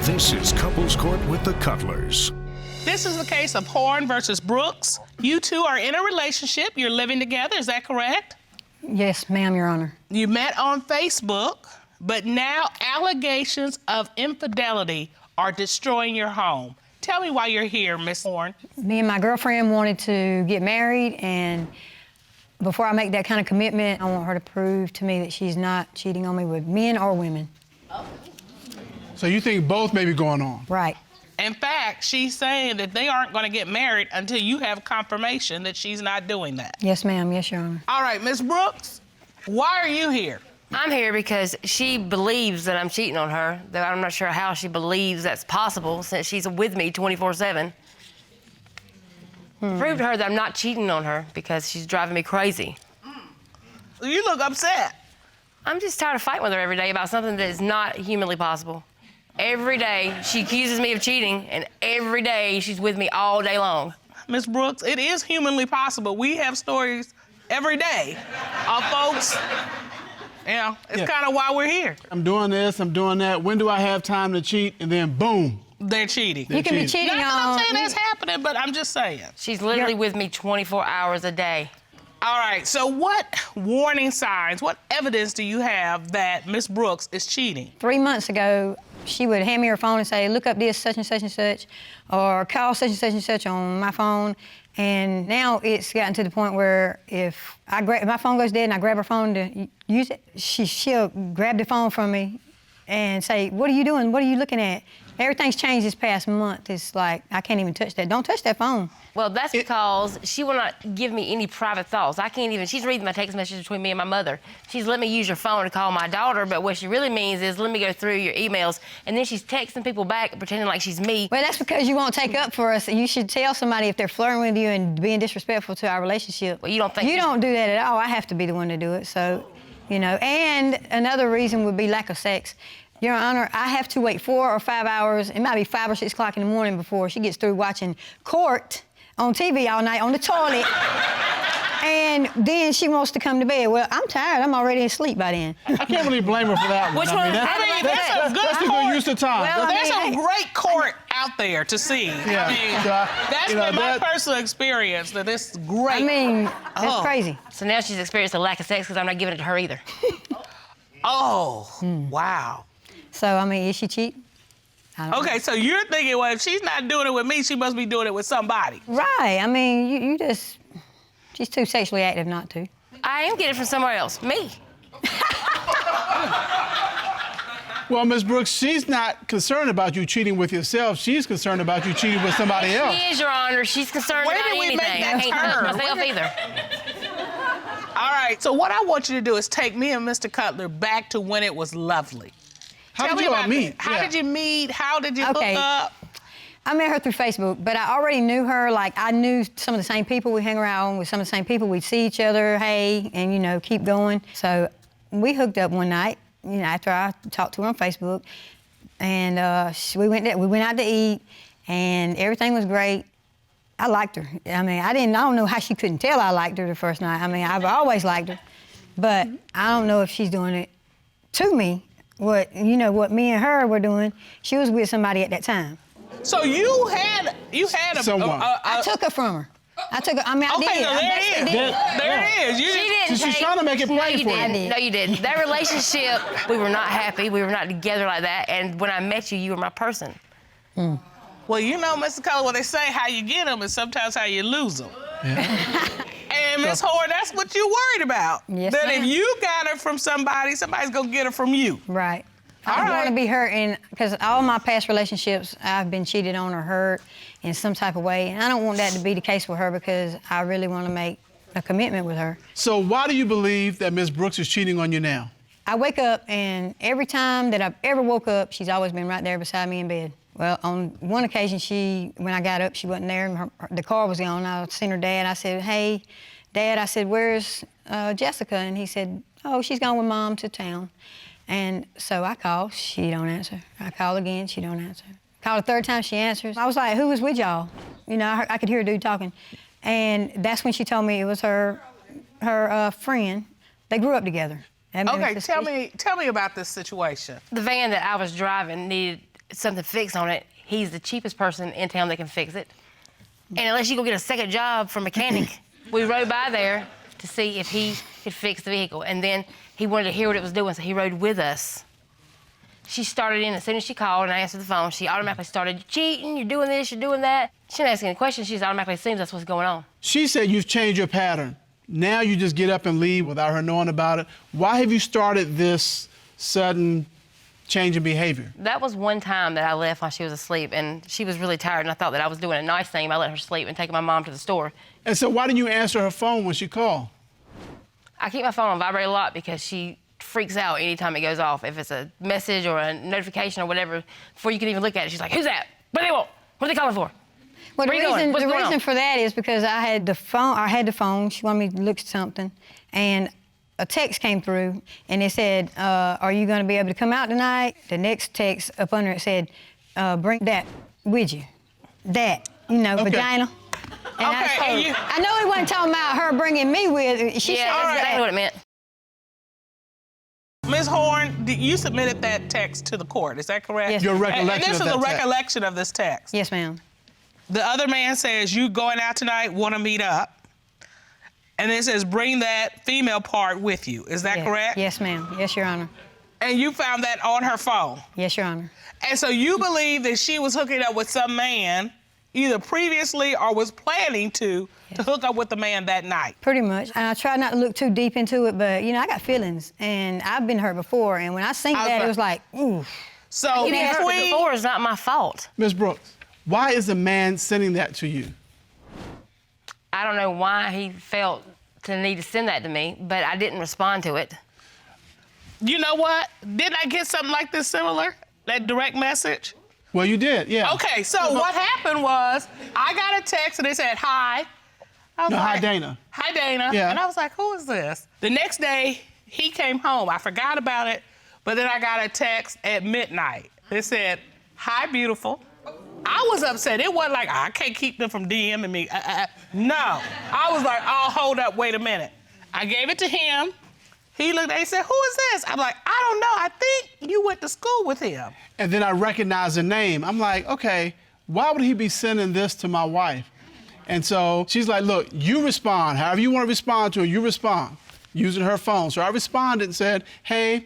This is Couples Court with the Cutlers. This is the case of Horn versus Brooks. You two are in a relationship. You're living together. Is that correct? Yes, ma'am, Your Honor. You met on Facebook, but now allegations of infidelity are destroying your home. Tell me why you're here, Miss Horn. Me and my girlfriend wanted to get married, and before I make that kind of commitment, I want her to prove to me that she's not cheating on me with men or women. So you think both may be going on? Right. In fact, she's saying that they aren't going to get married until you have confirmation that she's not doing that. Yes, ma'am. Yes, Your Honor. All right, Miss Brooks, why are you here? I'm here because she believes that I'm cheating on her, though I'm not sure how she believes that's possible since she's with me 24/7. Prove to her that I'm not cheating on her because she's driving me crazy. You look upset. I'm just tired of fighting with her every day about something that is not humanly possible. Every day she accuses me of cheating, and every day she's with me all day long. Miss Brooks, it is humanly possible. We have stories every day of folks. You know, it's kind of why we're here. I'm doing this, I'm doing that. When do I have time to cheat? And then boom. They're cheating. You can be cheating Not that I'm on... saying that's happening, but I'm just saying. She's literally with me 24 hours a day. All right, so what warning signs, what evidence do you have that Miss Brooks is cheating? 3 months ago, she would hand me her phone and say, look up this such and such and such, or call such and such on my phone. And now it's gotten to the point where if my phone goes dead and I grab her phone to use it, she'll grab the phone from me and say, what are you doing? What are you looking at? Everything's changed this past month. It's like, I can't even touch that. Don't touch that phone. Well, that's because she will not give me any private thoughts. I can't even, she's reading my text messages between me and my mother. She's let me use your phone to call my daughter, but what she really means is let me go through your emails, and then she's texting people back pretending like she's me. Well, that's because you won't take up for us. You should tell somebody if they're flirting with you and being disrespectful to our relationship. Well, you don't think... You don't do that at all. I have to be the one to do it, so, you know. And another reason would be lack of sex. Your Honor, I have to wait 4 or 5 hours, it might be 5 or 6 o'clock in the morning before she gets through watching court on TV all night on the toilet. And then she wants to come to bed. Well, I'm tired. I'm already asleep by then. I can't really blame her for that one. Which one? That's a good use of time. Well, there's some great court out there to see. Yeah. I mean, that's been my personal experience, that it's great. I mean, that's crazy. So now she's experienced a lack of sex because I'm not giving it to her either. Oh, wow. So, I mean, is she cheating? Okay, so you're thinking, well, if she's not doing it with me, she must be doing it with somebody. Right. I mean, you just... She's too sexually active not to. I am getting it from somewhere else. Me. Well, Ms. Brooks, she's not concerned about you cheating with yourself. She's concerned about you cheating with somebody else. She is, Your Honor. She's concerned Where about did we anything. make that I can't turn? touch myself either. All right, so what I want you to do is take me and Mr. Cutler back to when it was lovely. How Tell did me you all about meet? How did you meet? How did you hook up? I met her through Facebook, but I already knew her. Like, I knew some of the same people. We hang around with some of the same people. We'd see each other, hey, and, you know, keep going. So we hooked up one night, you know, after I talked to her on Facebook. And we went out to eat, and everything was great. I liked her. I mean, I don't know how she couldn't tell I liked her the first night. I mean, I've always liked her. But I don't know if she's doing it to me. What me and her were doing, she was with somebody at that time. So you had Someone. I took her from her. I did. Okay, so there it is. She didn't She's trying to make it plain for you. No, you didn't. That relationship, we were not happy. We were not together like that. And when I met you, you were my person. Well, you know, Mr. Cutler, what they say, how you get them is sometimes how you lose them. Yeah. And Miss Horn, that's what you're worried about. Yes, that ma'am. if you got her from somebody's going to get her from you. Right. I don't want to be hurt, and because all my past relationships, I've been cheated on or hurt in some type of way, and I don't want that to be the case with her because I really want to make a commitment with her. So why do you believe that Ms. Brooks is cheating on you now? I wake up, and every time that I've ever woke up, she's always been right there beside me in bed. Well, on one occasion, when I got up, she wasn't there, and the car was gone. I seen her dad. I said, hey, Dad, I said, where's Jessica? And he said, oh, she's gone with Mom to town. And so I called, she don't answer. I call again, she don't answer. Called a third time, she answers. I was like, who was with y'all? You know, I could hear a dude talking. And that's when she told me it was her friend. They grew up together. Okay, tell me about this situation. The van that I was driving needed something fixed on it, he's the cheapest person in town that can fix it. And unless you go get a second job for mechanic, we rode by there to see if he could fix the vehicle. And then he wanted to hear what it was doing, so he rode with us. She started in as soon as she called and I answered the phone. She automatically started, "You're cheating, you're doing this, you're doing that." She didn't ask any questions. She just automatically assumes that's what's going on. She said you've changed your pattern. Now you just get up and leave without her knowing about it. Why have you started this sudden change in behavior? That was one time that I left while she was asleep, and she was really tired, and I thought that I was doing a nice thing by letting her sleep and taking my mom to the store. And so why didn't you answer her phone when she called? I keep my phone on vibrate a lot because she freaks out anytime it goes off. If it's a message or a notification or whatever, before you can even look at it, she's like, "Who's that? What do they want? What are they calling for?" Well, Where you going? What's the going reason on? for that is because I had the phone. She wanted me to look at something, and a text came through, and it said, "Are you going to be able to come out tonight?" The next text up under it said, "Bring that with you." That, vagina. And Okay, I know he wasn't talking about her bringing me with. She Yeah, said that's that. exactly what it meant. Ms. Horn, you submitted that text to the court, is that correct? Yes. Your And recollection this of is that a text. recollection of this text. Yes, ma'am. The other man says, "You going out tonight, want to meet up." And it says, "Bring that female part with you." Is that Yeah. correct? Yes, ma'am. Yes, Your Honor. And you found that on her phone. Yes, Your Honor. And so you believe that she was hooking up with some man, either previously or was planning to hook up with the man that night. Pretty much. And I try not to look too deep into it, but, I got feelings, and I've been hurt before, and when I seen that, it was like, ooh. So You being hurt between, before is not my fault. Ms. Brooks, why is the man sending that to you? I don't know why he felt the need to send that to me, but I didn't respond to it. you know what? Didn't I get something like this similar? That direct message? Well, you did, yeah. Okay, so what happened was I got a text and it said, "Hi." I was No, hi, like, Dana. "Hi, Dana." Yeah. And I was like, "Who is this?" The next day, he came home. I forgot about it, but then I got a text at midnight. It said, "Hi, beautiful." I was upset. It wasn't like, I can't keep them from DMing me. No. I was like, "Oh, hold up, wait a minute." I gave it to him. He looked at it and said, "Who is this?" I'm like, "I don't know. I think you went to school with him." And then I recognized the name. I'm like, okay, why would he be sending this to my wife? And so she's like, "Look, you respond. However you want to respond to it, you respond," using her phone. So I responded and said, "Hey,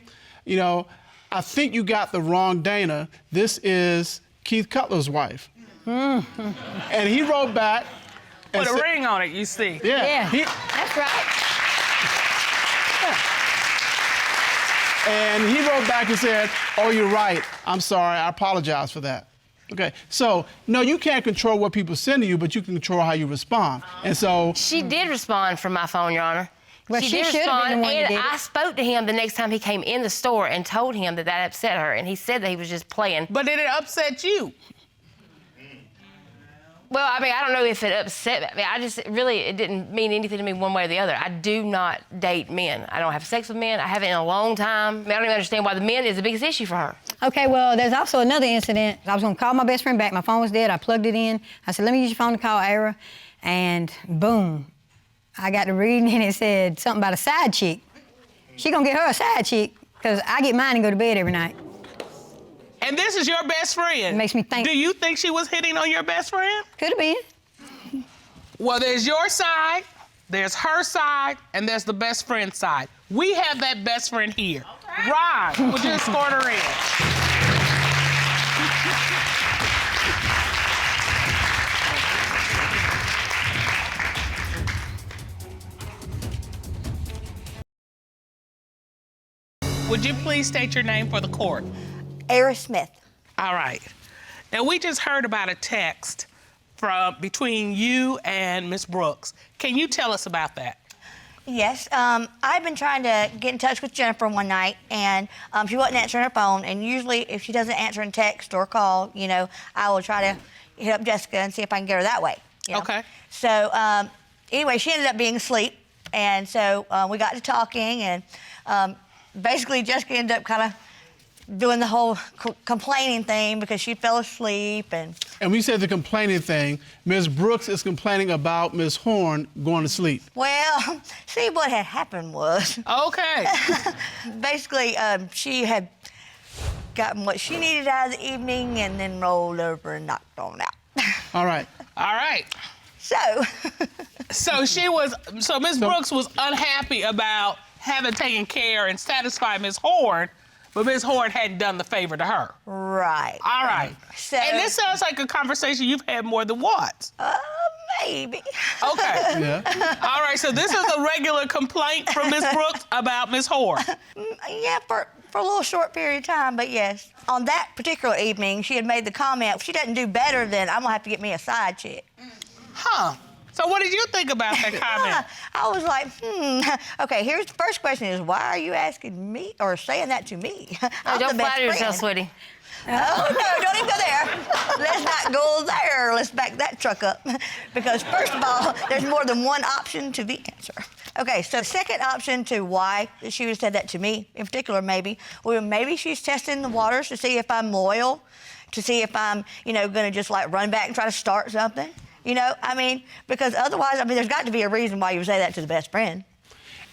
I think you got the wrong Dana. This is Keith Cutler's wife." And he wrote back. and Put a said- ring on it, you see. Yeah. Yeah, he- that's right. And he wrote back and said, "Oh, you're right. I'm sorry. I apologize for that." Okay. So, no, you can't control what people send to you, but you can control how you respond. And so, She did respond from my phone, Your Honor. Well, she did should have been the one that and did it. I spoke to him the next time he came in the store and told him that that upset her, and he said that he was just playing. But did it upset you? Well, I mean, I don't know if it upset me. I mean, it didn't mean anything to me one way or the other. I do not date men. I don't have sex with men. I haven't in a long time. I mean, I don't even understand why the men is the biggest issue for her. Okay, well, there's also another incident. I was gonna call my best friend back. My phone was dead. I plugged it in. I said, "Let me use your phone to call Ara." And boom, I got to reading and it said something about a side chick. She gonna get her a side chick because I get mine and go to bed every night. And this is your best friend. It makes me think. Do you think she was hitting on your best friend? Could have been. Well, there's your side, there's her side, and there's the best friend side. We have that best friend here. Ron, would you escort her in? Would you please state your name for the court? Ara Smith. All right. Now, we just heard about a text between you and Miss Brooks. Can you tell us about that? Yes, I've been trying to get in touch with Jennifer one night, and she wasn't answering her phone. And usually, if she doesn't answer in text or call, I will try to hit up Jessica and see if I can get her that way. Okay. So anyway, she ended up being asleep, and so we got to talking, and basically Jessica ended up kind of doing the whole complaining thing because she fell asleep. And when you said the complaining thing, Ms. Brooks is complaining about Ms. Horn going to sleep. well, see, what had happened was Okay. basically she had gotten what she needed out of the evening and then rolled over and knocked on out. All right. All right. So, So Ms. Brooks was unhappy about having taken care and satisfied Ms. Horn, but Ms. Horn hadn't done the favor to her. right. All right. So- And this sounds like a conversation you've had more than once. Maybe. Okay. Yeah. All right, so this is a regular complaint from Ms. Brooks about Ms. Horn. Yeah, for a little short period of time, but yes. On that particular evening, she had made the comment, if she doesn't do better, then I'm gonna have to get me a side chick. Huh. So what did you think about that comment? I was like, Okay, here's the first question is, why are you asking me or saying that to me? I'm Don't the best flatter yourself, friend. sweetie. Oh, no, don't even go there. Let's not go there. Let's back that truck up. Because first of all, there's more than one option to the answer. Okay, so second option to why she would have said that to me, in particular maybe, well, maybe she's testing the waters to see if I'm loyal, to see if I'm, gonna just like run back and try to start something. Because otherwise, there's got to be a reason why you would say that to the best friend.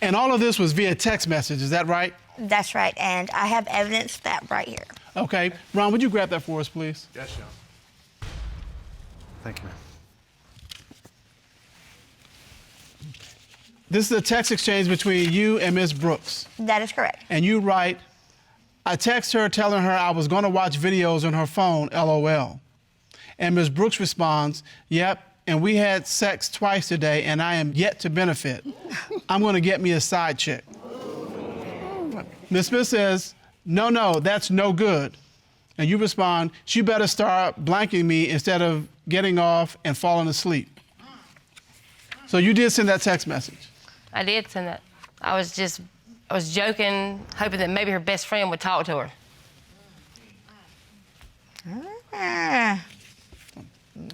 And all of this was via text message, is that right? That's right, and I have evidence of that right here. Okay. Ron, would you grab that for us, please? Yes, Sean. Thank you, ma'am. This is a text exchange between you and Ms. Brooks. That is correct. And you write, I text her telling her I was going to watch videos on her phone, LOL. And Ms. Brooks responds, yep, and we had sex twice today and I am yet to benefit. I'm going to get me a side chick. Ms. Smith says, no, that's no good. And you respond, she better start blanking me instead of getting off and falling asleep. So you did send that text message. I did send that. I was joking, hoping that maybe her best friend would talk to her.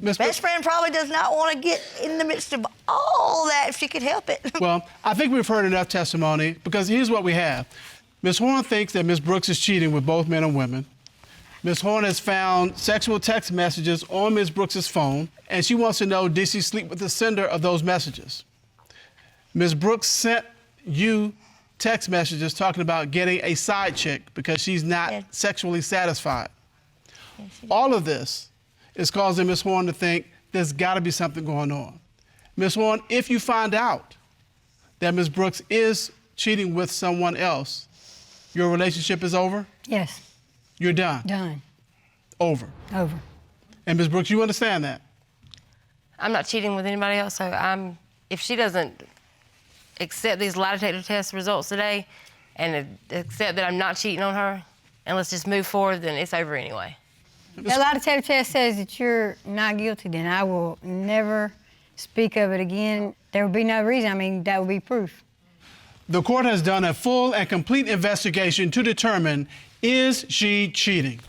Ms. Best friend probably does not want to get in the midst of all that if she could help it. Well, I think we've heard enough testimony because here's what we have. Ms. Horn thinks that Ms. Brooks is cheating with both men and women. Ms. Horn has found sexual text messages on Ms. Brooks' phone, and she wants to know, did she sleep with the sender of those messages? Ms. Brooks sent you text messages talking about getting a side chick because she's not sexually satisfied. All of this is causing Ms. Horn to think there's got to be something going on. Ms. Horn, if you find out that Ms. Brooks is cheating with someone else, your relationship is over? Yes. You're done? Done. Over? Over. And Ms. Brooks, you understand that? I'm not cheating with anybody else, so if she doesn't accept these lie detector test results today and accept that I'm not cheating on her, and let's just move forward, then it's over anyway. If a lie detector test says that you're not guilty, then I will never speak of it again. There will be no reason. That would be proof. The court has done a full and complete investigation to determine, is she cheating?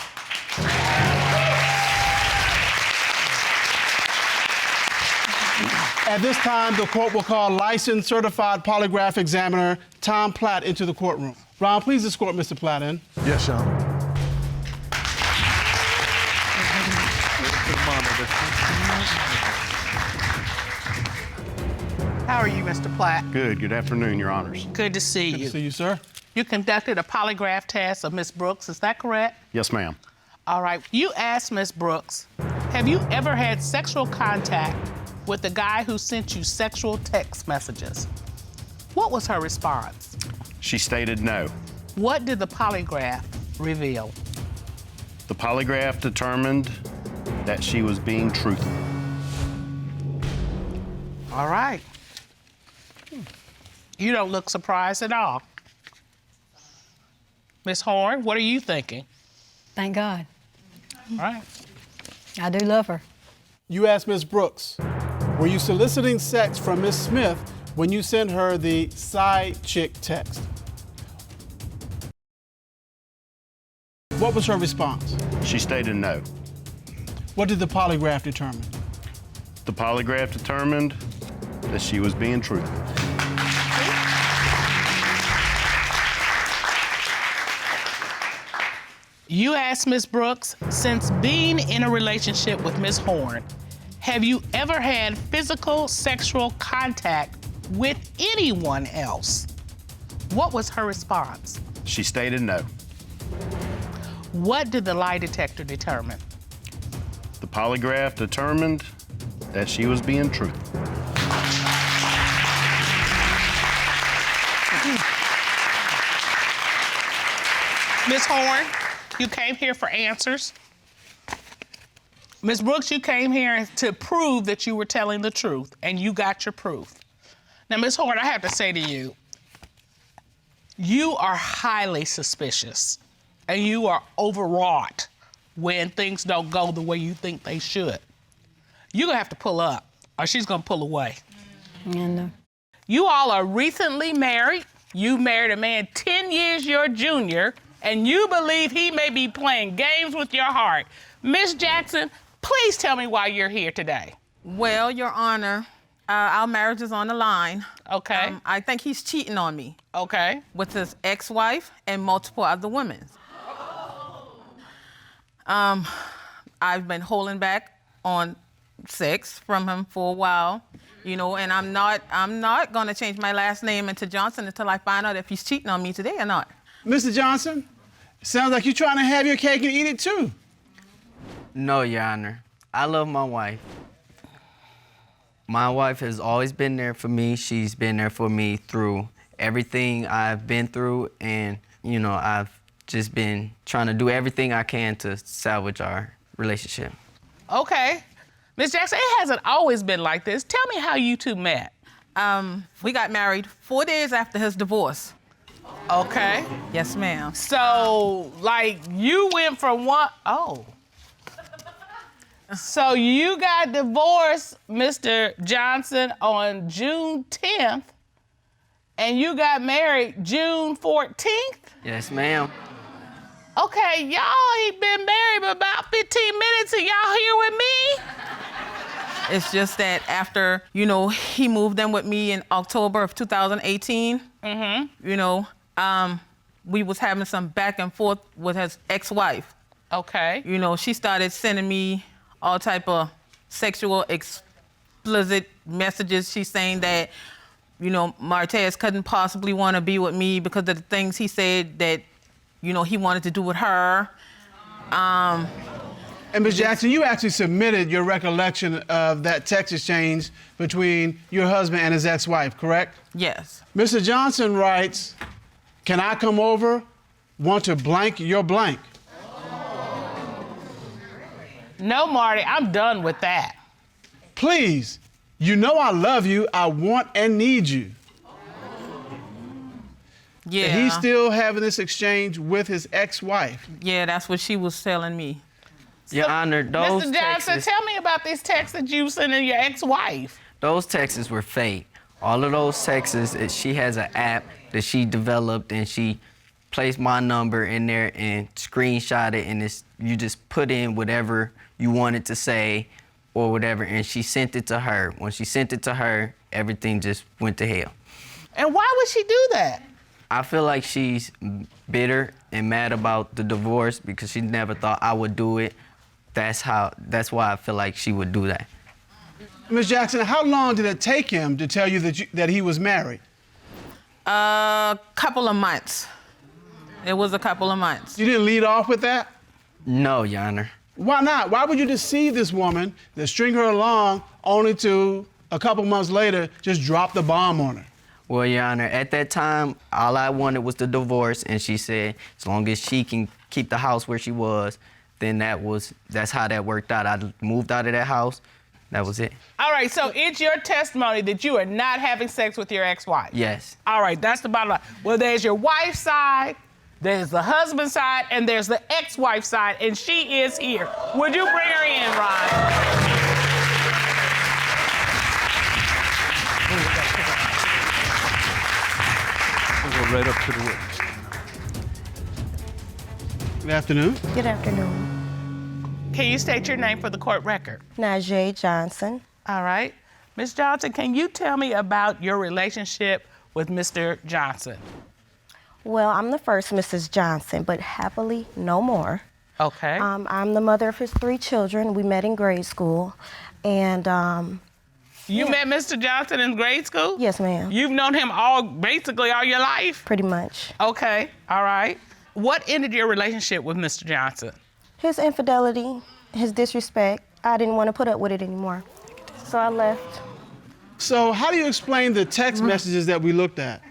At this time, the court will call licensed certified polygraph examiner Tom Platt into the courtroom. Ron, please escort Mr. Platt in. Yes, Sean. How are you, Mr. Platt? Good afternoon, Your Honors. Good to see Good you. to see you, sir. You conducted a polygraph test of Ms. Brooks, is that correct? Yes, ma'am. All right. You asked Ms. Brooks, have you ever had sexual contact with the guy who sent you sexual text messages? What was her response? She stated no. What did the polygraph reveal? The polygraph determined that she was being truthful. All right. You don't look surprised at all. Ms. Horn, what are you thinking? Thank God. All right. I do love her. You asked Ms. Brooks, were you soliciting sex from Ms. Smith when you sent her the side chick text? What was her response? She stated no. What did the polygraph determine? The polygraph determined that she was being truthful. You asked Ms. Brooks, since being in a relationship with Ms. Horn, have you ever had physical sexual contact with anyone else? What was her response? She stated no. What did the lie detector determine? The polygraph determined that she was being truthful. Ms. Horn, you came here for answers. Ms. Brooks, you came here to prove that you were telling the truth, and you got your proof. Now, Ms. Horn, I have to say to you, you are highly suspicious, and you are overwrought when things don't go the way you think they should. You're gonna have to pull up, or she's gonna pull away. And You all are recently married. You married a man 10 years your junior, and you believe he may be playing games with your heart. Miss Jackson, please tell me why you're here today. Well, Your Honor, our marriage is on the line. Okay. I think he's cheating on me Okay. with his ex-wife and multiple other women. I've been holding back on sex from him for a while, you know, and I'm not gonna change my last name into Johnson until I find out if he's cheating on me today or not. Mr. Johnson, sounds like you're trying to have your cake and eat it too. No, Your Honor. I love my wife. My wife has always been there for me. She's been there for me through everything I've been through, and, you know, I've just been trying to do everything I can to salvage our relationship. Okay. Miss Jackson, it hasn't always been like this. Tell me how you two met. We got married 4 days after his divorce. Okay. Yes, ma'am. So, like, you went from one, oh. So you got divorced, Mr. Johnson, on June 10th, and you got married June 14th? Yes, ma'am. Okay, y'all ain't been married but about 15 minutes and y'all here with me? It's just that after, you know, he moved in with me in October of 2018, you know, we was having some back and forth with his ex-wife. Okay. You know, she started sending me all type of sexual explicit messages. She's saying that, you know, Martez couldn't possibly want to be with me because of the things he said that, you know, he wanted to do with her. And Ms. Jackson, you actually submitted your recollection of that text exchange between your husband and his ex-wife, correct? Yes. Mr. Johnson writes, "Can I come over? Want to blank your blank." No, Marty, I'm done with that. Please, you know I love you. I want and need you. Yeah. And he's still having this exchange with his ex-wife. Yeah, that's what she was telling me. Your Honor, those Mr. Johnson, texts, tell me about these texts that you sent to your ex-wife. those texts were fake. All of those texts, she has an app that she developed, and she placed my number in there and screenshot it, and you just put in whatever you wanted to say or whatever, and she sent it to her. When she sent it to her, everything just went to hell. And why would she do that? I feel like she's bitter and mad about the divorce because she never thought I would do it. That's why I feel like she would do that. Ms. Jackson, how long did it take him to tell you that he was married? A couple of months. It was a couple of months. You didn't lead off with that? No, Your Honor. Why not? Why would you deceive this woman, then string her along, only to a couple months later just drop the bomb on her? Well, Your Honor, at that time, all I wanted was the divorce, and she said as long as she can keep the house where she was, then that's how that worked out. I moved out of that house. That was it. All right, so it's your testimony that you are not having sex with your ex-wife? Yes. All right, that's the bottom line. Well, there's your wife's side, there's the husband's side, and there's the ex-wife's side, and she is here. Would you bring her in, Ron? We'll go right up to the witness. Good afternoon. Good afternoon. Can you state your name for the court record? Najee Johnson. All right. Ms. Johnson, can you tell me about your relationship with Mr. Johnson? Well, I'm the first Mrs. Johnson, but happily no more. Okay. I'm the mother of his 3 children. We met in grade school, and You met Mr. Johnson in grade school? yes, ma'am. You've known him basically all your life? Pretty much. Okay, all right. What ended your relationship with Mr. Johnson? His infidelity, his disrespect. I didn't want to put up with it anymore. So I left. So how do you explain the text messages that we looked at?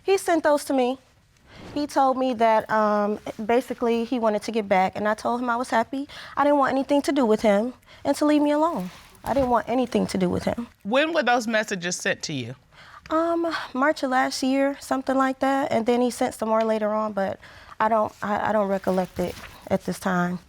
He sent those to me. He told me that basically he wanted to get back, and I told him I was happy. I didn't want anything to do with him and to leave me alone. I didn't want anything to do with him. When were those messages sent to you? March of last year, something like that, and then he sent some more later on, but I don't recollect it at this time.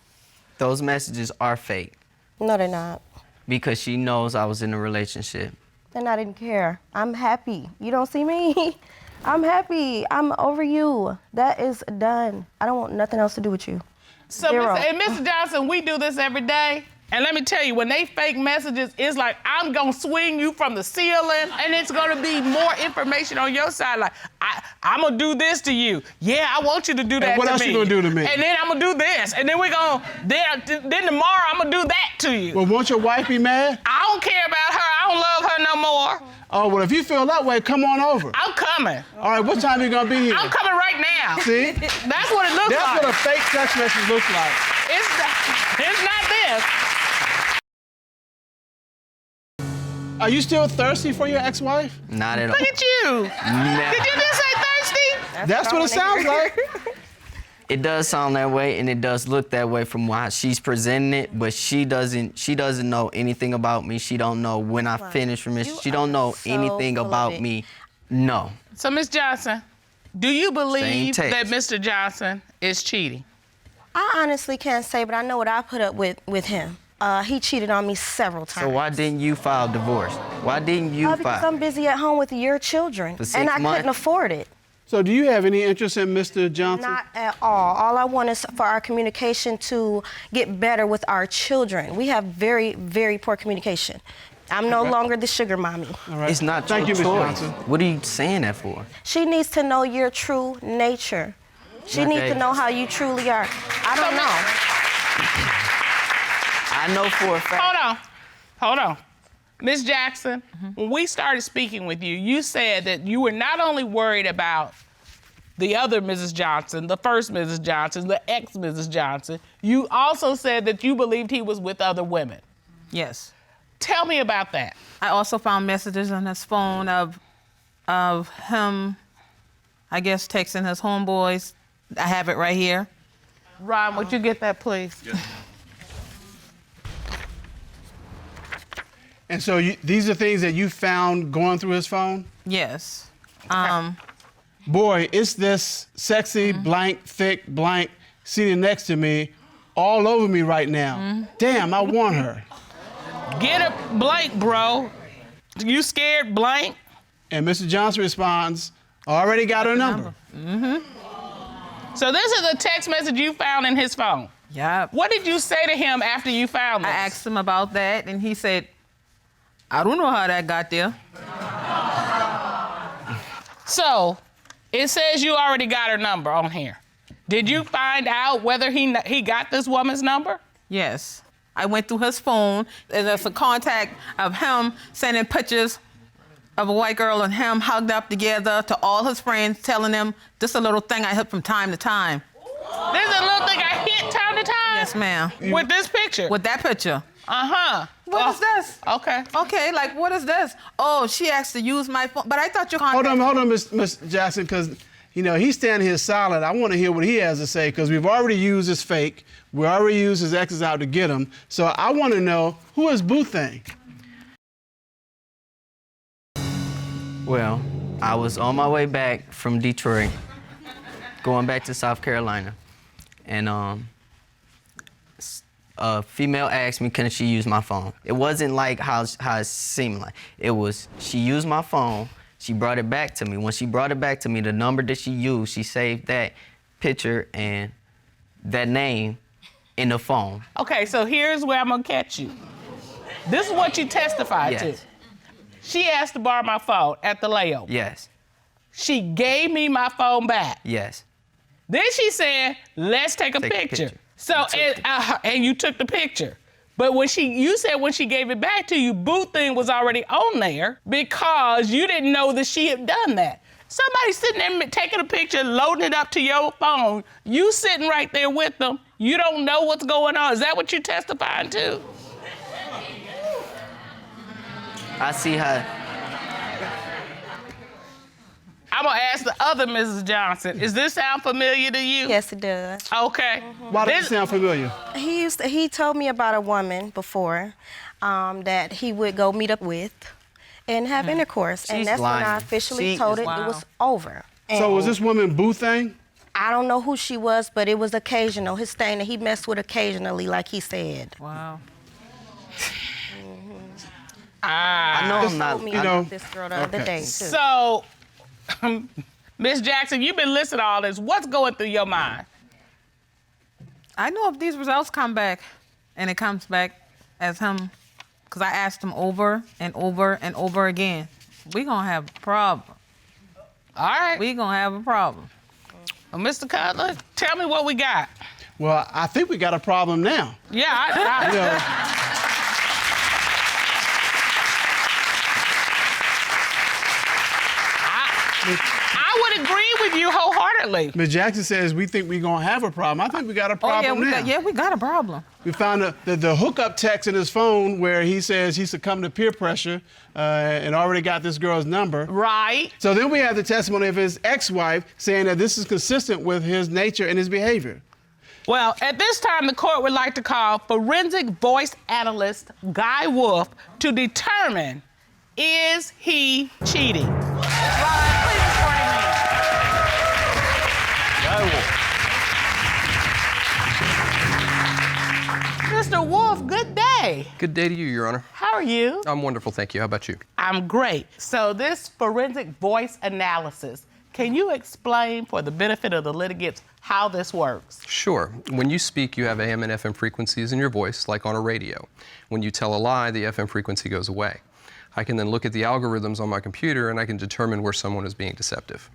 Those messages are fake No, they're not. because she knows I was in a relationship. And I didn't care. I'm happy. You don't see me? I'm happy. I'm over you. That is done. I don't want nothing else to do with you. So, Zero. Mr. Johnson, we do this every day. And let me tell you, when they fake messages, it's like, I'm gonna swing you from the ceiling, and it's gonna be more information on your side. Like, I'm gonna do this to you. Yeah, I want you to do that to me. What else you gonna do to me? And then I'm gonna do this. And then then tomorrow I'm gonna do that to you. Well, won't your wife be mad? I don't care about her. I don't love her no more. Oh, well, if you feel that way, come on over. I'm coming. All right, what time are you gonna be here? I'm coming right now. See? That's what it looks That's like. what a fake text message looks like. It's not this. Are you still thirsty for your ex-wife? Not at all. Look at you. Nah. Did you just say thirsty? That's what it sounds like. It does sound that way, and it does look that way from how she's presenting it, but she doesn't know anything about me. She don't know when I finish from it. She don't know anything full of about it. me. No. So, Ms. Johnson, do you believe Same that text. Mr. Johnson is cheating? I honestly can't say, but I know what I put up with him. He cheated on me several times. So why didn't you file divorce? Why didn't you Because file? I'm busy at home with your children, For 6 and I months? couldn't afford it. So do you have any interest in Mr. Johnson? Not at all. All I want is for our communication to get better with our children. We have very, very poor communication. I'm no longer the sugar mommy. All right. It's not Thank your you, Ms. choice. Johnson. What are you saying that for? She needs to know your true nature. She needs to know how you truly are. I don't know. I know for a fact. Hold on. Ms. Jackson, when we started speaking with you, you said that you were not only worried about the other Mrs. Johnson, the first Mrs. Johnson, the ex-Mrs. Johnson, you also said that you believed he was with other women. Yes. Tell me about that. I also found messages on his phone of him, I guess, texting his homeboys. I have it right here. Ron, would you get that, please? Yes. And so these are things that you found going through his phone? Yes. Boy, it's this sexy, blank, thick, blank sitting next to me all over me right now. Damn, I want her. Get a blank, bro. You scared, blank? And Mr. Johnson responds, already got her number. So this is a text message you found in his phone. Yep. What did you say to him after you found this? I asked him about that, and he said, I don't know how that got there. So, it says you already got her number on here. Did you find out whether he got this woman's number? Yes. I went through his phone, and there's a contact of him sending pictures of a white girl and him hugged up together to all his friends, telling them, this is a little thing I hit from time to time. This is a little thing I hit time to time? Yes, ma'am. With this picture? With that picture. Uh-huh. What is this? Okay. Okay, like, what is this? Oh, she asked to use my phone, but I thought you Hold on, Miss Jackson, because, you know, he's standing here silent. I want to hear what he has to say, because we've already used his fake. We already used his exes out to get him. So I want to know, who is Boo Thing? Well, I was on my way back from Detroit, going back to South Carolina, and a female asked me, can she use my phone? It wasn't like how it seemed like. It was, she used my phone, she brought it back to me. When she brought it back to me, the number that she used, she saved that picture and that name in the phone. Okay, so here's where I'm gonna catch you. This is what you testified to. She asked to borrow my phone at the layover. Yes. She gave me my phone back. Yes. Then she said, let's take a picture. So, and you took the picture. But you said when she gave it back to you, Boo Thing was already on there because you didn't know that she had done that. Somebody sitting there taking a picture, loading it up to your phone. You sitting right there with them. You don't know what's going on. Is that what you're testifying to? I see her. I'm gonna ask the other Mrs. Johnson. Does this sound familiar to you? Yes, it does. Okay. Why does it sound familiar? He told me about a woman before that he would go meet up with and have intercourse. And She's that's when I lying. officially She told is it lying. it was over. So was And this woman Boo thing? I don't know who she was, but it was occasional. His thing that he messed with occasionally, like he said. Wow. I know I'm not. Told me You know, about this girl the other day, too. So, Miss Jackson, you've been listening to all this. What's going through your mind? I know if these results come back and it comes back as him, because I asked him over and over and over again, we gonna have a problem. All right. We gonna have a problem. Well, Mr. Cutler, tell me what we got. Well, I think we got a problem now. Yeah, You know, I would agree with you wholeheartedly. Ms. Jackson says we think we're gonna have a problem. I think we got a problem now. we got a problem. We found the hookup text in his phone where he says he succumbed to peer pressure and already got this girl's number. Right. So then we have the testimony of his ex-wife saying that this is consistent with his nature and his behavior. Well, at this time, the court would like to call forensic voice analyst Guy Wolf to determine, is he cheating? Mr. Wolf, good day. Good day to you, Your Honor. How are you? I'm wonderful, thank you. How about you? I'm great. So this forensic voice analysis, can you explain for the benefit of the litigants how this works? Sure. When you speak, you have AM and FM frequencies in your voice, like on a radio. When you tell a lie, the FM frequency goes away. I can then look at the algorithms on my computer and I can determine where someone is being deceptive.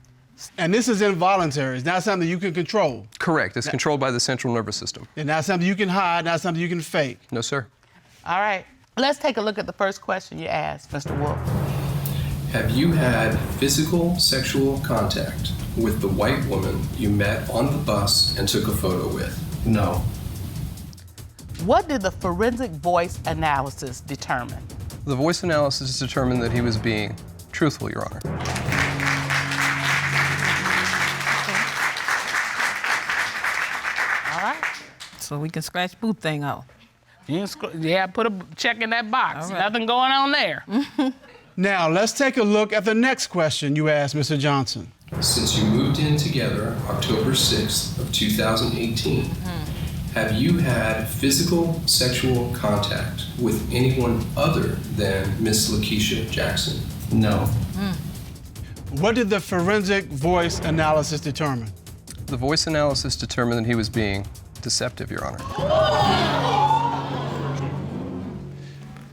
And this is involuntary. It's not something you can control. Correct. It's controlled by the central nervous system. It's not something you can hide, not something you can fake. No, sir. All right. Let's take a look at the first question you asked, Mr. Wolf. Have you had physical sexual contact with the white woman you met on the bus and took a photo with? No. What did the forensic voice analysis determine? The voice analysis determined that he was being truthful, Your Honor. All right. So we can scratch boot thing out. Yeah, put a check in that box. All right. Nothing going on there. Now, let's take a look at the next question you asked, Mr. Johnson. Since you moved in together October 6th of 2018, have you had physical sexual contact with anyone other than Miss Lakeisha Jackson? No. What did the forensic voice analysis determine? The voice analysis determined that he was being deceptive, Your Honor.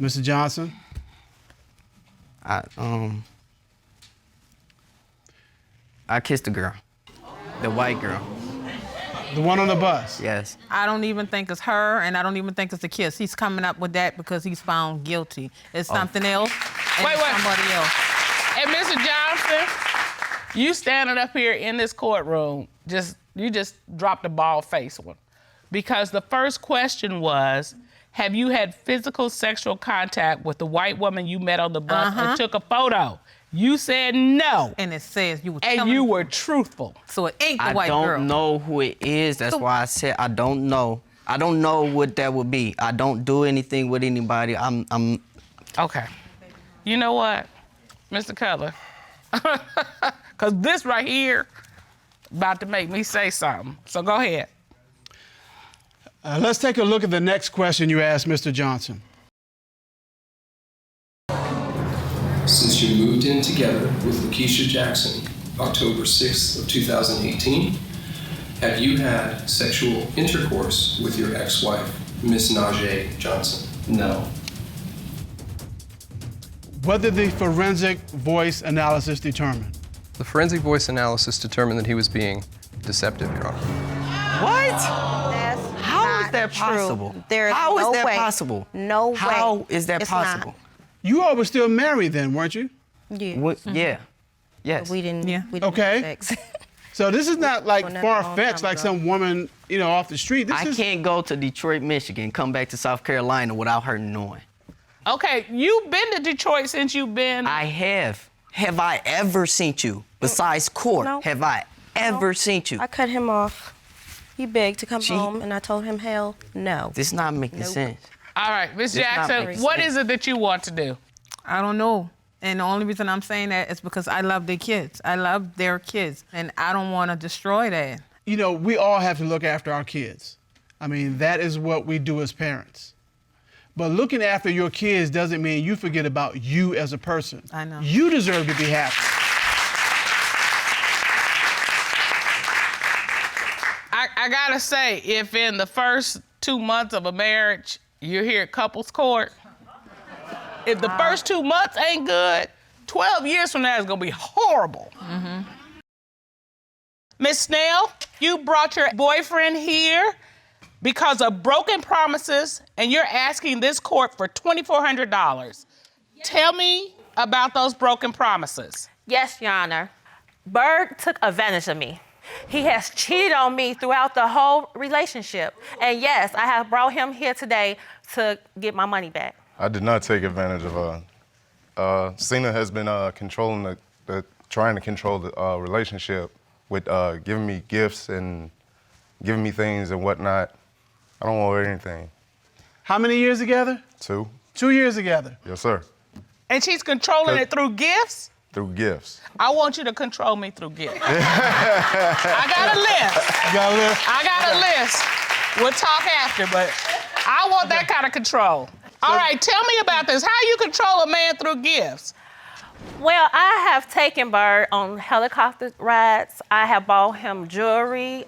Mr. Johnson? I kissed the girl, the white girl. The one on the bus? Yes. I don't even think it's her, and I don't even think it's a kiss. He's coming up with that because he's found guilty. It's something else. And Wait. somebody else. And Mr. Johnson, you standing up here in this courtroom, you just dropped a bald face one. Because the first question was, have you had physical sexual contact with the white woman you met on the bus and took a photo? You said no. And it says you were And you were truthful. So it ain't the I white girl. don't know who it is. That's why I said I don't know. I don't know what that would be. I don't do anything with anybody. I'm Okay. You know what, Mr. Cutler? Because this right here about to make me say something. So go ahead. Let's take a look at the next question you asked, Mr. Johnson. Since you moved in together with Lakeisha Jackson October 6th of 2018, have you had sexual intercourse with your ex-wife, Miss Najee Johnson? No. What did the forensic voice analysis determine? The forensic voice analysis determined that he was being deceptive, Your Honor. What? That's How is not that true. possible? There's How is no that way. possible? No way. How is that It's possible? not. You all were still married then, weren't you? Yeah. What, yeah. Yes. We didn't. Yeah. We didn't Okay. have sex. So this is not like Doing that a long far-fetched, time like ago. some woman, off the street. This I is can't go to Detroit, Michigan, come back to South Carolina without her knowing. Okay, you've been to Detroit since you've been. I have. Have I ever seen you besides court? No. Have I ever seen you? I cut him off. He begged to come She- home, and I told him, hell no. This not making Nope. sense. All right, Miss It's not Jackson, making what sense. is it that you want to do? I don't know. And the only reason I'm saying that is because I love their kids. I love their kids, and I don't want to destroy that. we all have to look after our kids. I mean, that is what we do as parents. But looking after your kids doesn't mean you forget about you as a person. I know. You deserve to be happy. I gotta say, if in the first 2 months of a marriage you're here at couples court, if the first 2 months ain't good, 12 years from now is gonna be horrible. Miss Snell, you brought your boyfriend here because of broken promises, and you're asking this court for $2,400. Tell me about those broken promises. Yes, Your Honor. Bird took advantage of me. He has cheated on me throughout the whole relationship. And yes, I have brought him here today to get my money back. I did not take advantage of her. Cena has been controlling trying to control the relationship with giving me gifts and giving me things and whatnot. I don't owe her anything. How many years together? 2. 2 years together. Yes, sir. And she's controlling it through gifts? Through gifts. I want you to control me through gifts. I got a list. You got a list? I got a list. We'll talk after, but I want that kind of control. All right, tell me about this. How you control a man through gifts? Well, I have taken Bird on helicopter rides. I have bought him jewelry,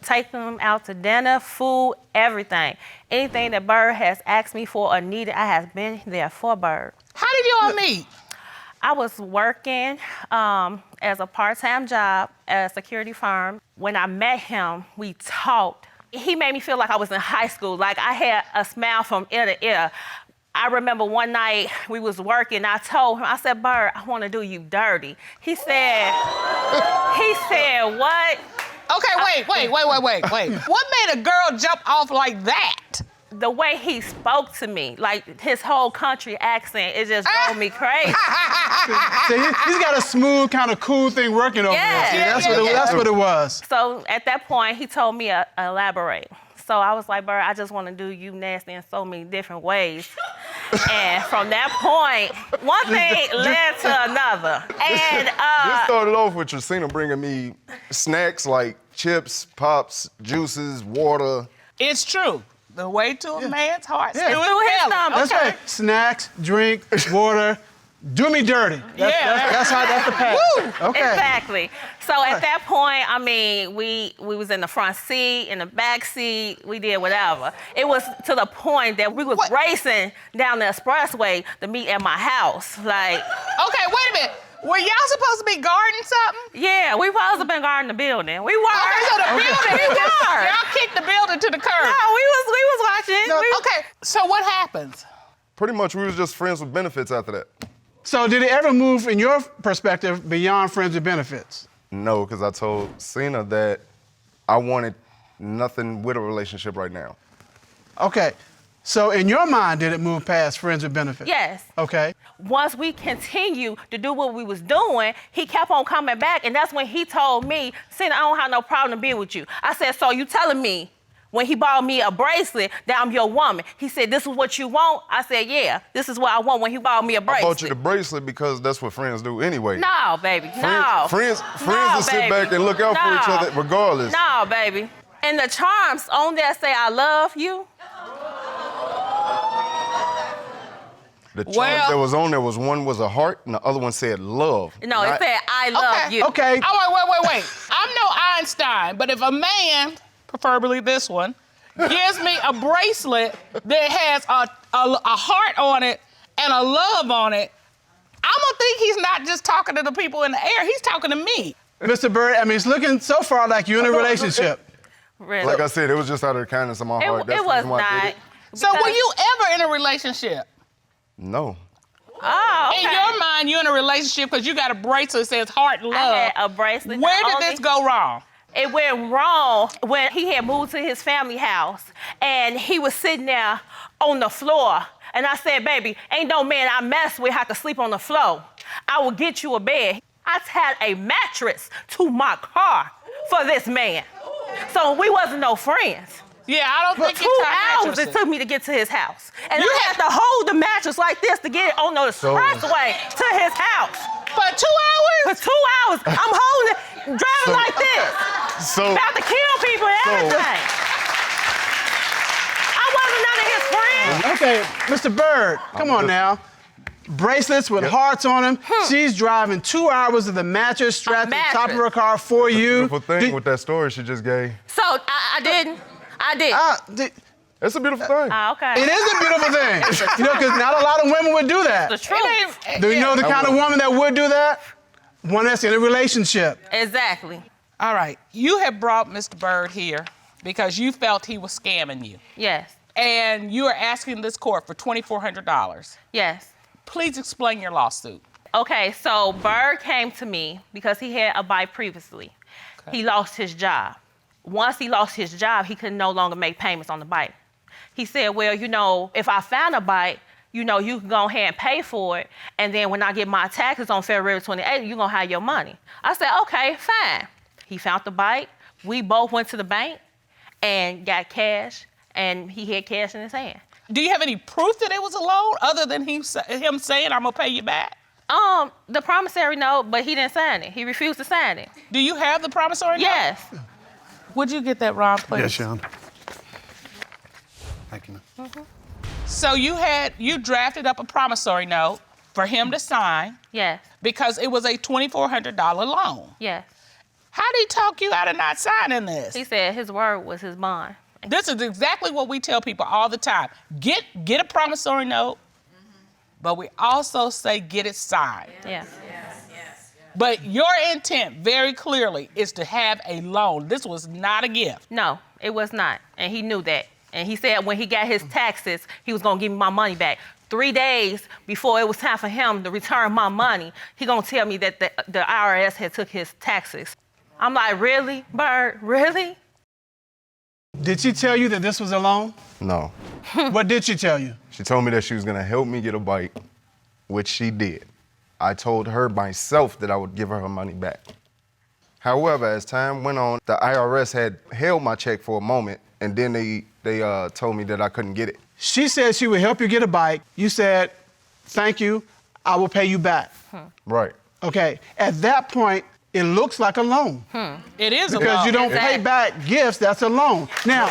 taken him out to dinner, food, everything. Anything that Bird has asked me for or needed, I have been there for Bird. How did you all meet? I was working as a part-time job at a security firm. When I met him, we talked. He made me feel like I was in high school, like I had a smile from ear to ear. I remember one night we was working, I told him, I said, Bird, I want to do you dirty. He said, what? Okay, wait. What made a girl jump off like that? The way he spoke to me, like his whole country accent, it just drove me crazy. See, he's got a smooth, kind of cool thing working over there. See, that's what it was. So at that point, he told me to elaborate. So I was like, Bird, I just want to do you nasty in so many different ways. And from that point, one thing led to another. And This started off with Tracina bringing me snacks like chips, pops, juices, water. It's true. The way to a man's heart. Yeah. It was his belly. stomach. That's right. Snacks, drink, water. Do me dirty. That's the path. Okay. Exactly. So at that point, I mean, we was in the front seat, in the back seat, we did whatever. It was to the point that we was racing down the expressway to meet at my house. Like, okay, wait a minute. Were y'all supposed to be guarding something? yeah, we supposed to been guarding the building. We were. Okay, so the building, We were. y'all kicked the building to the curb. No, we was watching. No, okay, so what happens? Pretty much, we was just friends with benefits after that. So did it ever move, in your perspective, beyond friends with benefits? No, because I told Cena that I wanted nothing with a relationship right now. Okay. So in your mind, did it move past friends with benefits? Yes. Okay. Once we continued to do what we was doing, he kept on coming back, and that's when he told me, Cena, I don't have no problem being with you. I said, so you telling me when he bought me a bracelet that I'm your woman? He said, this is what you want? I said, yeah, this is what I want when he bought me a bracelet. I bought you the bracelet because that's what friends do anyway. No, baby, no. Friends will sit back and look out for each other regardless. No, baby. And the charms on there say, I love you. The charms that was on there was one was a heart and the other one said love. No, it said, I love you. Okay. Oh, wait. I'm no Einstein, but if a man, preferably this one, gives me a bracelet that has a heart on it and a love on it, I'm gonna think he's not just talking to the people in the air, he's talking to me. Mr. Bird, I mean, it's looking so far like you're in a relationship. Really? Like I said, it was just out of the kindness of my heart. That's It the was reason why I did not. it. So were you ever in a relationship? No. Oh, okay. In your mind, you're in a relationship because you got a bracelet that says heart and love. I had a bracelet. Where did this go wrong? It went wrong when he had moved to his family house and he was sitting there on the floor. And I said, baby, ain't no man I mess with have to sleep on the floor. I will get you a bed. I tied a mattress to my car for this man. So we wasn't no friends. Yeah, I don't think For 2 hours it took me to get to his house. And I had to hold the mattress like this to get it on the expressway to his house. For 2 hours? For 2 hours. I'm holding it, driving like this. About to kill people and everything. I wasn't none of his friends. Okay, Mr. Bird, come on now. Bracelets with hearts on them. She's driving 2 hours of the mattress strapped to the top of her car for you. Beautiful thing with that story she just gave. So I didn't. I did. It's a beautiful thing. Okay. It is a beautiful thing. You know, because not a lot of women would do that. The truth. Do you know the kind of woman that would do that? One that's in a relationship. Exactly. All right, you have brought Mr. Bird here because you felt he was scamming you. Yes. And you are asking this court for $2,400. Yes. Please explain your lawsuit. Okay, so Bird came to me because he had a bike previously. He lost his job. Once he lost his job, he could no longer make payments on the bike. He said, well, you know, if I found a bike, you know, you can go ahead and pay for it, and then when I get my taxes on February 28th, you're gonna have your money. I said, okay, fine. He found the bike. We both went to the bank and got cash, and he had cash in his hand. Do you have any proof that it was a loan other than him saying, I'm gonna pay you back? The promissory note, but he didn't sign it. He refused to sign it. Do you have the promissory note? Yes. Would you get that, Ron, please? Yes, Sean. Thank you, ma'am. So you drafted up a promissory note for him to sign. Yes. Because it was a $2,400 loan. Yes. How did he talk you out of not signing this? He said his word was his bond. This is exactly what we tell people all the time. Get a promissory note, but we also say get it signed. Yeah. But your intent very clearly is to have a loan. This was not a gift. No, it was not. And he knew that. And he said when he got his taxes, he was gonna give me my money back. 3 days before it was time for him to return my money, he gonna tell me that the IRS had took his taxes. I'm like, really, Bird, really? Did she tell you that this was a loan? No. What did she tell you? She told me that she was gonna help me get a bike, which she did. I told her myself that I would give her her money back. However, as time went on, the IRS had held my check for a moment, and then they told me that I couldn't get it. She said she would help you get a bike. You said, thank you, I will pay you back. Right. Okay, at that point, it looks like a loan. It is a loan. Because you don't pay back gifts, that's a loan. Now,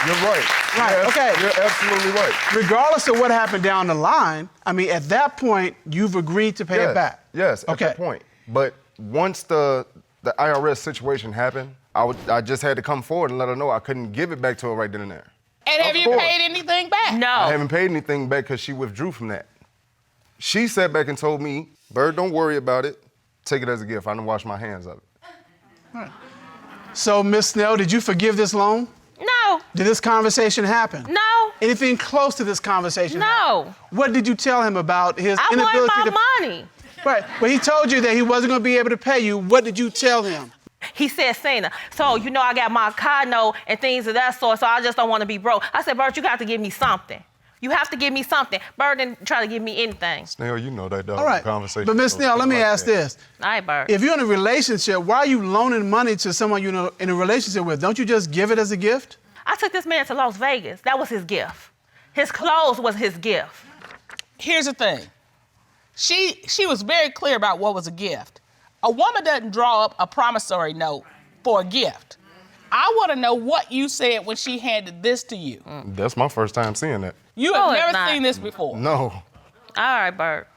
you're right. Right, okay. You're absolutely right. Regardless of what happened down the line, I mean, at that point, you've agreed to pay it back. Yes, at that point. But once the IRS situation happened, I just had to come forward and let her know I couldn't give it back to her right then and there. And have you paid anything back? No. I haven't paid anything back because she withdrew from that. She sat back and told me, Bird, don't worry about it. Take it as a gift. I done washed my hands of it. Right. So, Ms. Snell, did you forgive this loan? No. Did this conversation happen? No. Anything close to this conversation? No. Happen? What did you tell him about his inability I to... want my money. Right, but he told you that he wasn't going to be able to pay you. What did you tell him? He said, Cena, so you know I got my car note and things of that sort, so I just don't want to be broke. I said, Bert, you got to give me something. You have to give me something. Bert didn't try to give me anything. Snell, you know that All right. conversation. But Ms. Snell, let me ask this. All right, Bert. If you're in a relationship, why are you loaning money to someone you're in a relationship with? Don't you just give it as a gift? I took this man to Las Vegas. That was his gift. His clothes was his gift. Here's the thing. She was very clear about what was a gift. A woman doesn't draw up a promissory note for a gift. I want to know what you said when she handed this to you. That's my first time seeing that. You have never seen this before. No. All right, Bert.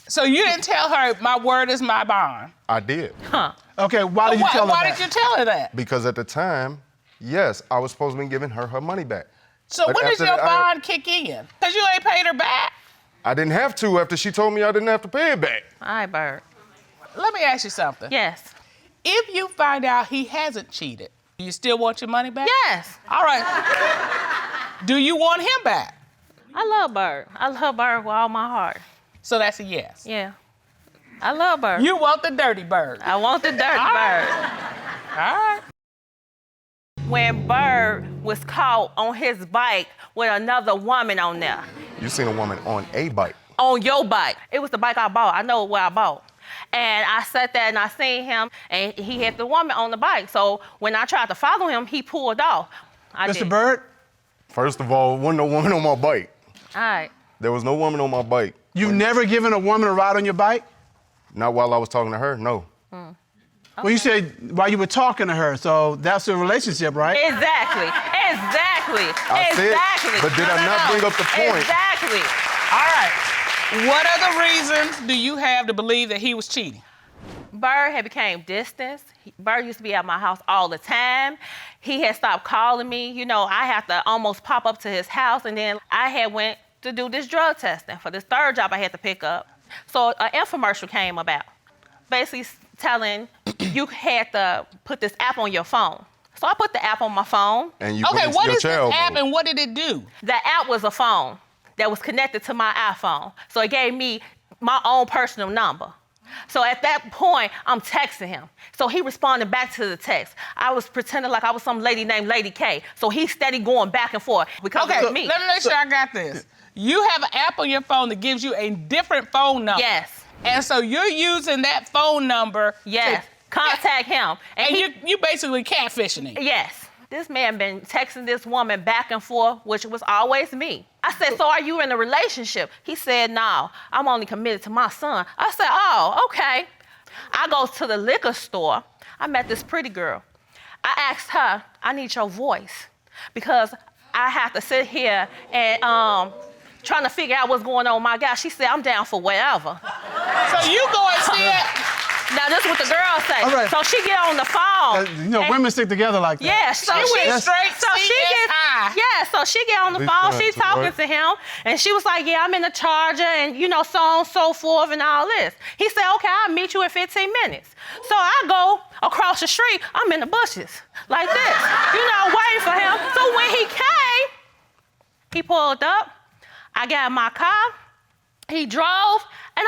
So you didn't tell her, my word is my bond. I did. Huh. Okay, why did you tell her that? Why did you tell her that? Because at the time, yes, I was supposed to be giving her money back. So But when does after your that, bond kick in? Because you ain't paid her back. I didn't have to after she told me I didn't have to pay it back. All right, Bert. Let me ask you something. Yes. If you find out he hasn't cheated, do you still want your money back? Yes. All right. Do you want him back? I love Bert. I love Bert with all my heart. So that's a yes. Yeah. I love Bird. You want the dirty bird. I want the dirty bird. All right. When Bird was caught on his bike with another woman on there. You seen a woman on a bike. On your bike. It was the bike I bought. I know what I bought. And I sat there and I seen him, and he had the woman on the bike. So when I tried to follow him, he pulled off. Mr. Bird? First of all, wasn't no woman on my bike. All right. There was no woman on my bike. You've never given a woman a ride on your bike? Not while I was talking to her, no. Well, you said while you were talking to her, so that's a relationship, right? Exactly. I said, but did I not bring up the point? Exactly. All right. What other reasons do you have to believe that he was cheating? Bird had became distant. Bird used to be at my house all the time. He had stopped calling me. You know, I had to almost pop up to his house, and then I had went to do this drug testing for this third job I had to pick up. So an infomercial came about, basically telling you had to put this app on your phone. So I put the app on my phone. And you okay, put what your is this child app mode. and what did it do? The app was a phone that was connected to my iPhone. So it gave me my own personal number. So at that point, I'm texting him. So he responded back to the text. I was pretending like I was some lady named Lady K. So he's steady going back and forth because Okay, of me. let me make sure I got this. You have an app on your phone that gives you a different phone number. Yes. And so you're using that phone number. Yes. Contact him. And you basically catfishing him. Yes. This man been texting this woman back and forth, which was always me. I said, so are you in a relationship? He said, no, I'm only committed to my son. I said, oh, okay. I go to the liquor store. I met this pretty girl. I asked her, I need your voice because I have to sit here and trying to figure out what's going on with my guy. She said, I'm down for whatever. So you go and see it. Now, this is what the girl say. All right. So she get on the phone. You know, women stick together like that. Yeah, so She went straight so she get, CSI. yeah, so she get on the phone, she talking to him, and she was like, yeah, I'm in the Charger, and you know, so on and so forth, and all this. He said, okay, I'll meet you in 15 minutes. So I go across the street, I'm in the bushes, like this, you know, waiting for him. So when he came, he pulled up, I got in my car, he drove, and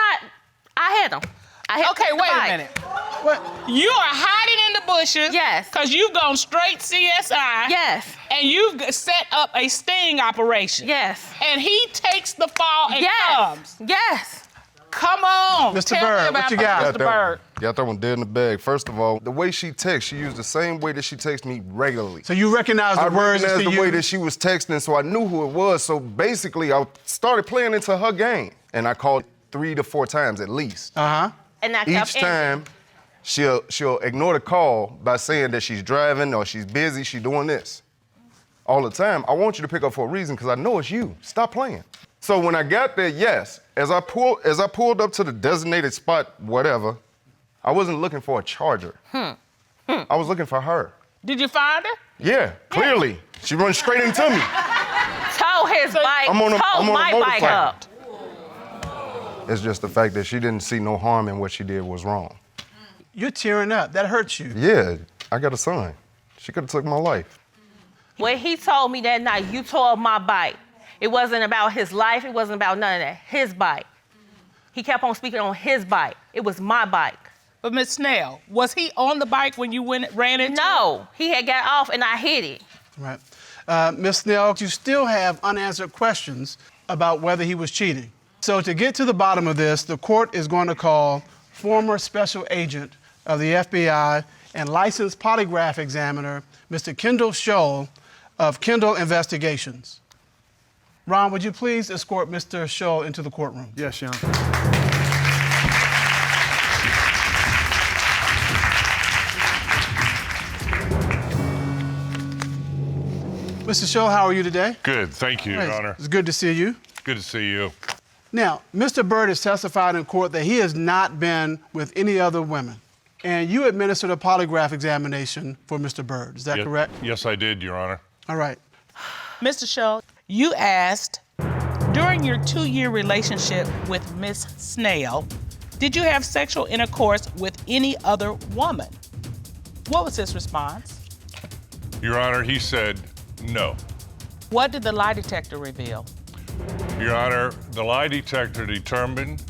I hit him. Okay, wait a minute. What? You are hiding in the bushes. Yes. Because you've gone straight CSI. Yes. And you've set up a sting operation. Yes. And he takes the fall and comes. Yes. Come on. Mr. Tell Bird, me about what you got? Mr. Bird. Got that one dead in the bag. First of all, the way she texts, she used the same way that she texts me regularly. So you recognize the words that I recognized she the way used? that she was texting, so I knew who it was. So basically, I started playing into her game. And I called 3 to 4 times at least. Uh-huh. And I kept Each time, she'll ignore the call by saying that she's driving or she's busy, she's doing this. All the time, I want you to pick up for a reason because I know it's you. Stop playing. So when I got there, yes, as I pulled up to the designated spot, whatever, I wasn't looking for a charger. I was looking for her. Did you find her? Yeah, clearly. She runs straight into me. Tow his bike, I'm on my a bike motorcycle. up. It's just the fact that she didn't see no harm in what she did was wrong. You're tearing up. That hurts you. Yeah, I got a son. She could have took my life. When he told me that night, you tore up my bike. It wasn't about his life. It wasn't about none of that. His bike. He kept on speaking on his bike. It was my bike. But Miss Snell, was he on the bike when you ran into him? No, he had got off and I hit it. Right. Ms. Snell, you still have unanswered questions about whether he was cheating. So to get to the bottom of this, the court is going to call former special agent of the FBI and licensed polygraph examiner, Mr. Kendall Scholl of Kendall Investigations. Ron, would you please escort Mr. Scholl into the courtroom? Yes, Your Honor. Mr. Scholl, how are you today? Good, thank you, Your Honor. It's good to see you. Good to see you. Now, Mr. Bird has testified in court that he has not been with any other women. And you administered a polygraph examination for Mr. Bird. Is that correct? Yes, I did, Your Honor. All right. Mr. Scholl, you asked, during your 2-year relationship with Miss Snell, did you have sexual intercourse with any other woman? What was his response? Your Honor, he said no. What did the lie detector reveal? Your Honor, the lie detector determined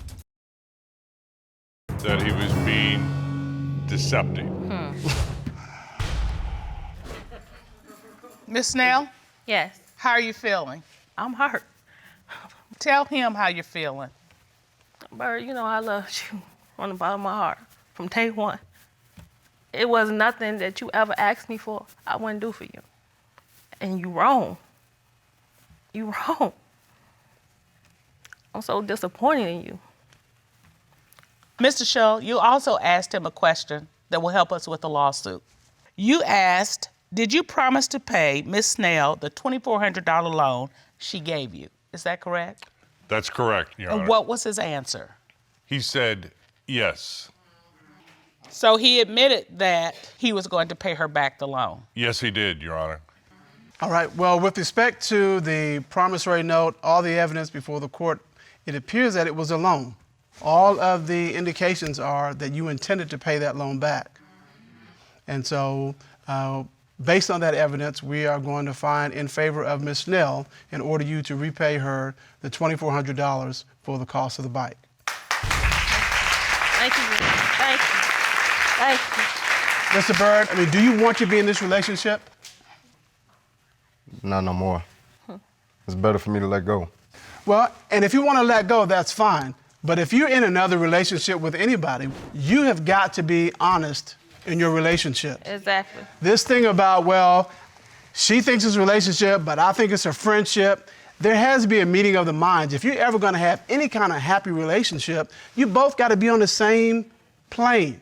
that he was being deceptive. Miss Snell, Yes, how are you feeling? I'm hurt. Tell him how you're feeling. Bird, you know I loved you from the bottom of my heart, from day one. It was nothing that you ever asked me for I wouldn't do for you. And you wrong. You wrong. I'm so disappointed in you. Mr. Shull, you also asked him a question that will help us with the lawsuit. You asked, did you promise to pay Miss Snell the $2,400 loan she gave you? Is that correct? That's correct, Your Honor. And what was his answer? He said yes. So he admitted that he was going to pay her back the loan. Yes, he did, Your Honor. All right, well, with respect to the promissory note, all the evidence before the court, it appears that it was a loan. All of the indications are that you intended to pay that loan back. And so, based on that evidence, we are going to find in favor of Ms. Snell and order you to repay her the $2,400 for the cost of the bike. Thank you. Thank you. Thank you. Mr. Bird, I mean, do you want to be in this relationship? Not no more. It's better for me to let go. Well, and if you want to let go, that's fine. But if you're in another relationship with anybody, you have got to be honest in your relationship. Exactly. This thing about, well, she thinks it's a relationship, but I think it's a friendship. There has to be a meeting of the minds. If you're ever going to have any kind of happy relationship, you both got to be on the same plane.